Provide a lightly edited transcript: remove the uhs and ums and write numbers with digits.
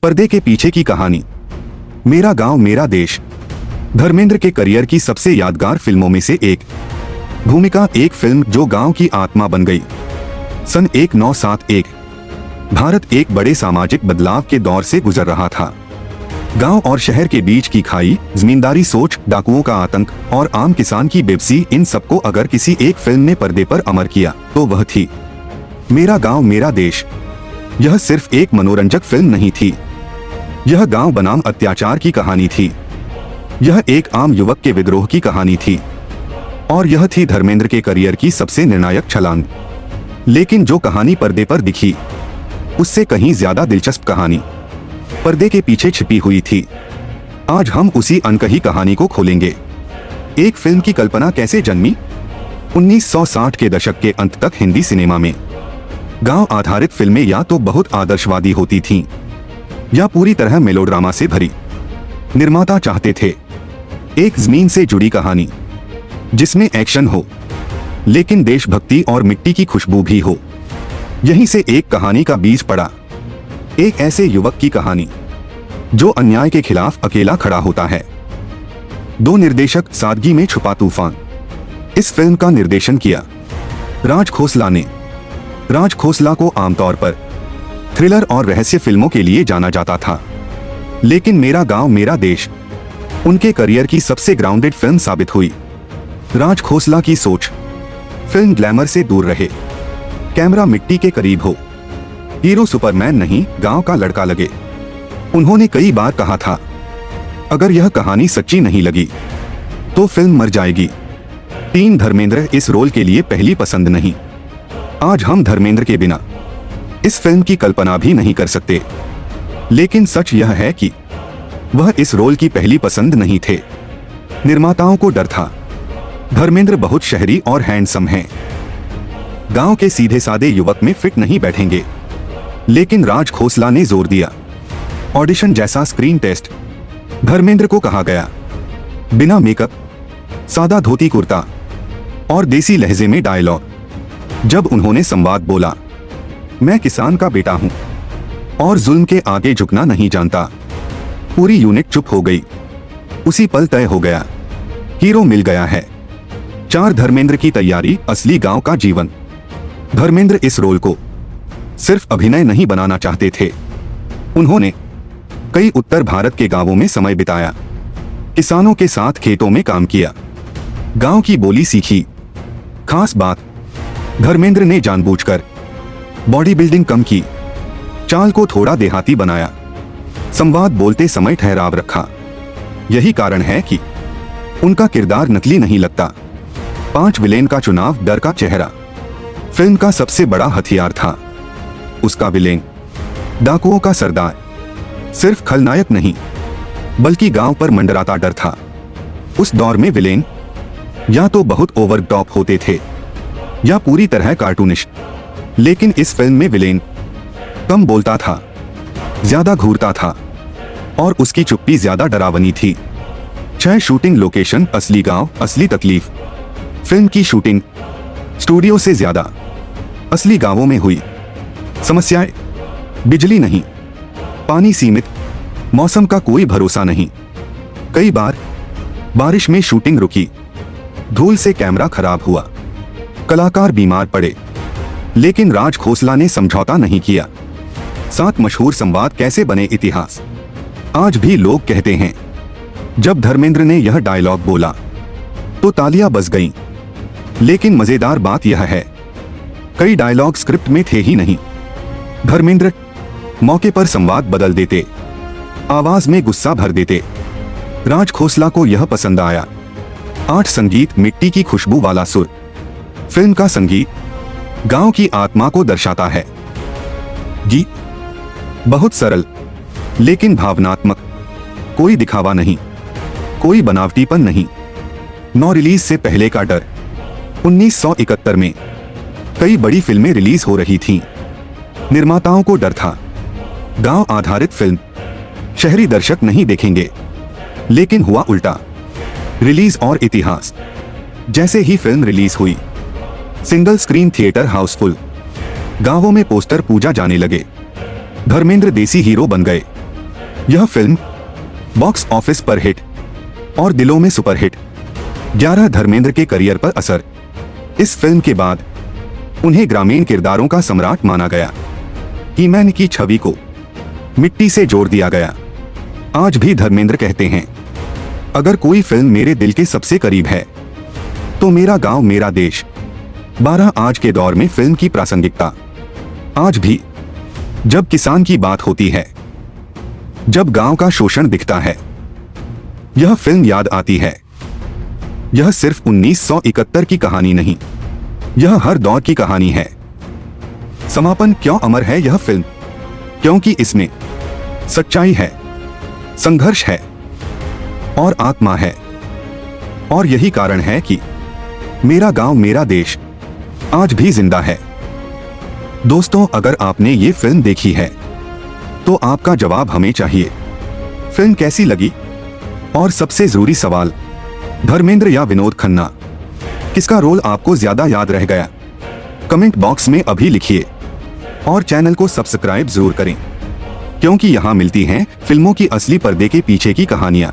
पर्दे के पीछे की कहानी। मेरा गांव मेरा देश धर्मेंद्र के करियर की सबसे यादगार फिल्मों में से एक भूमिका, एक फिल्म जो गांव की आत्मा बन गई। सन 1971 भारत एक बड़े सामाजिक बदलाव के दौर से गुजर रहा था। गांव और शहर के बीच की खाई, जमींदारी सोच, डाकुओं का आतंक और आम किसान की बेबसी, इन सबको अगर किसी एक फिल्म ने पर्दे पर अमर किया तो वह थी मेरा गांव मेरा देश। यह सिर्फ एक मनोरंजक फिल्म नहीं थी, यह गांव बनाम अत्याचार की कहानी थी। यह एक आम युवक के विद्रोह की कहानी थी और यह थी धर्मेंद्र के करियर की सबसे निर्णायक छलांग। लेकिन जो कहानी पर्दे पर दिखी उससे कहीं ज्यादा दिलचस्प कहानी पर्दे के पीछे छिपी हुई थी। आज हम उसी अनकही कहानी को खोलेंगे। एक फिल्म की कल्पना कैसे जन्मी। 1960 के दशक के अंत तक हिंदी सिनेमा में गांव आधारित फिल्में या तो बहुत आदर्शवादी होती थीं या पूरी तरह मेलोड्रामा से भरी। निर्माता चाहते थे एक जमीन से जुड़ी कहानी जिसमें एक्शन हो लेकिन देशभक्ति और मिट्टी की खुशबू भी हो। यहीं से एक कहानी का बीज पड़ा, एक ऐसे युवक की कहानी जो अन्याय के खिलाफ अकेला खड़ा होता है। दो निर्देशक, सादगी में छुपा तूफान। इस फिल्म का निर्देशन किया राज खोसला ने। राज खोसला को आमतौर पर थ्रिलर और रहस्य फिल्मों के लिए जाना जाता था, लेकिन मेरा गांव मेरा देश उनके करियर की सबसे ग्राउंडेड फिल्म साबित हुई। राज खोसला की सोच, फिल्म ग्लैमर से दूर रहे, कैमरा मिट्टी के करीब हो, हीरो सुपरमैन नहीं गांव का लड़का लगे। उन्होंने कई बार कहा था, अगर यह कहानी सच्ची नहीं लगी तो फिल्म मर जाएगी। टीम धर्मेंद्र इस रोल के लिए पहली पसंद नहीं। आज हम धर्मेंद्र के बिना इस फिल्म की कल्पना भी नहीं कर सकते, लेकिन सच यह है कि वह इस रोल की पहली पसंद नहीं थे। निर्माताओं को डर था, धर्मेंद्र बहुत शहरी और हैंडसम हैं, गांव के सीधे सादे युवक में फिट नहीं बैठेंगे। लेकिन राज खोसला ने जोर दिया, ऑडिशन जैसा स्क्रीन टेस्ट। धर्मेंद्र को कहा गया, बिना मेकअप, सादा धोती कुर्ता और देसी लहजे में डायलॉग। जब उन्होंने संवाद बोला, मैं किसान का बेटा हूं और जुल्म के आगे झुकना नहीं जानता, पूरी यूनिट चुप हो गई। उसी पल तय हो गया, हीरो मिल गया है। 4 धर्मेंद्र की तैयारी, असली गांव का जीवन। धर्मेंद्र इस रोल को सिर्फ अभिनय नहीं बनाना चाहते थे। उन्होंने कई उत्तर भारत के गांवों में समय बिताया, किसानों के साथ खेतों में काम किया, गांव की बोली सीखी। खास बात, धर्मेंद्र ने जानबूझकर बॉडी बिल्डिंग कम की, चाल को थोड़ा देहाती बनाया, संवाद बोलते समय ठहराव रखा। यही कारण है कि उनका किरदार नकली नहीं लगता। 5 विलेन का चुनाव, डर का चेहरा फिल्म का सबसे बड़ा हथियार था। उसका विलेन, डाकुओं का सरदार, सिर्फ खलनायक नहीं बल्कि गांव पर मंडराता डर था। उस दौर में विलेन या तो बहुत ओवर टॉप होते थे या पूरी तरह कार्टूनिश, लेकिन इस फिल्म में विलेन कम बोलता था, ज्यादा घूरता था और उसकी चुप्पी ज्यादा डरावनी थी। 6 शूटिंग लोकेशन, असली गांव, असली तकलीफ। फिल्म की शूटिंग स्टूडियो से ज्यादा असली गांवों में हुई। समस्याएं, बिजली नहीं, पानी सीमित, मौसम का कोई भरोसा नहीं। कई बार बारिश में शूटिंग रुकी, धूल से कैमरा खराब हुआ, कलाकार बीमार पड़े, लेकिन राज खोसला ने समझौता नहीं किया। 7 मशहूर संवाद कैसे बने इतिहास। आज भी लोग कहते हैं, जब धर्मेंद्र ने यह डायलॉग बोला तो तालियां बज गईं। लेकिन मजेदार बात यह है, कई डायलॉग स्क्रिप्ट में थे ही नहीं। धर्मेंद्र मौके पर संवाद बदल देते, आवाज में गुस्सा भर देते। राज खोसला को यह पसंद आया। 8 संगीत, मिट्टी की खुशबू वाला सुर। फिल्म का संगीत गांव की आत्मा को दर्शाता है। गीत बहुत सरल लेकिन भावनात्मक, कोई दिखावा नहीं, कोई बनावटीपन नहीं। 9 रिलीज से पहले का डर। 1971 में कई बड़ी फिल्में रिलीज हो रही थीं। निर्माताओं को डर था, गांव आधारित फिल्म शहरी दर्शक नहीं देखेंगे, लेकिन हुआ उल्टा। रिलीज और इतिहास। जैसे ही फिल्म रिलीज हुई, सिंगल स्क्रीन थिएटर हाउसफुल, गांवों में पोस्टर पूजा जाने लगे। धर्मेंद्र देसी हीरो बन गए। यह फिल्म बॉक्स ऑफिस पर हिट और दिलों में सुपरहिट। 11 धर्मेंद्र के करियर पर असर। इस फिल्म के बाद उन्हें ग्रामीण किरदारों का सम्राट माना गया। ईमैन की छवि को मिट्टी से जोड़ दिया गया। आज भी धर्मेंद्र कहते हैं, अगर कोई फिल्म मेरे दिल के सबसे करीब है तो मेरा गांव मेरा देश। 12 आज के दौर में फिल्म की प्रासंगिकता। आज भी जब किसान की बात होती है, जब गांव का शोषण दिखता है, यह फिल्म याद आती है। यह सिर्फ 1971 की कहानी नहीं, यह हर दौर की कहानी है। समापन क्यों अमर है यह फिल्म? क्योंकि इसमें सच्चाई है, संघर्ष है और आत्मा है। और यही कारण है कि मेरा गांव मेरा देश आज भी जिंदा है। दोस्तों, अगर आपने ये फिल्म देखी है तो आपका जवाब हमें चाहिए। फिल्म कैसी लगी? और सबसे जरूरी सवाल, धर्मेंद्र या विनोद खन्ना, किसका रोल आपको ज्यादा याद रह गया? कमेंट बॉक्स में अभी लिखिए और चैनल को सब्सक्राइब जरूर करें, क्योंकि यहाँ मिलती हैं फिल्मों की असली पर्दे के पीछे की कहानियां।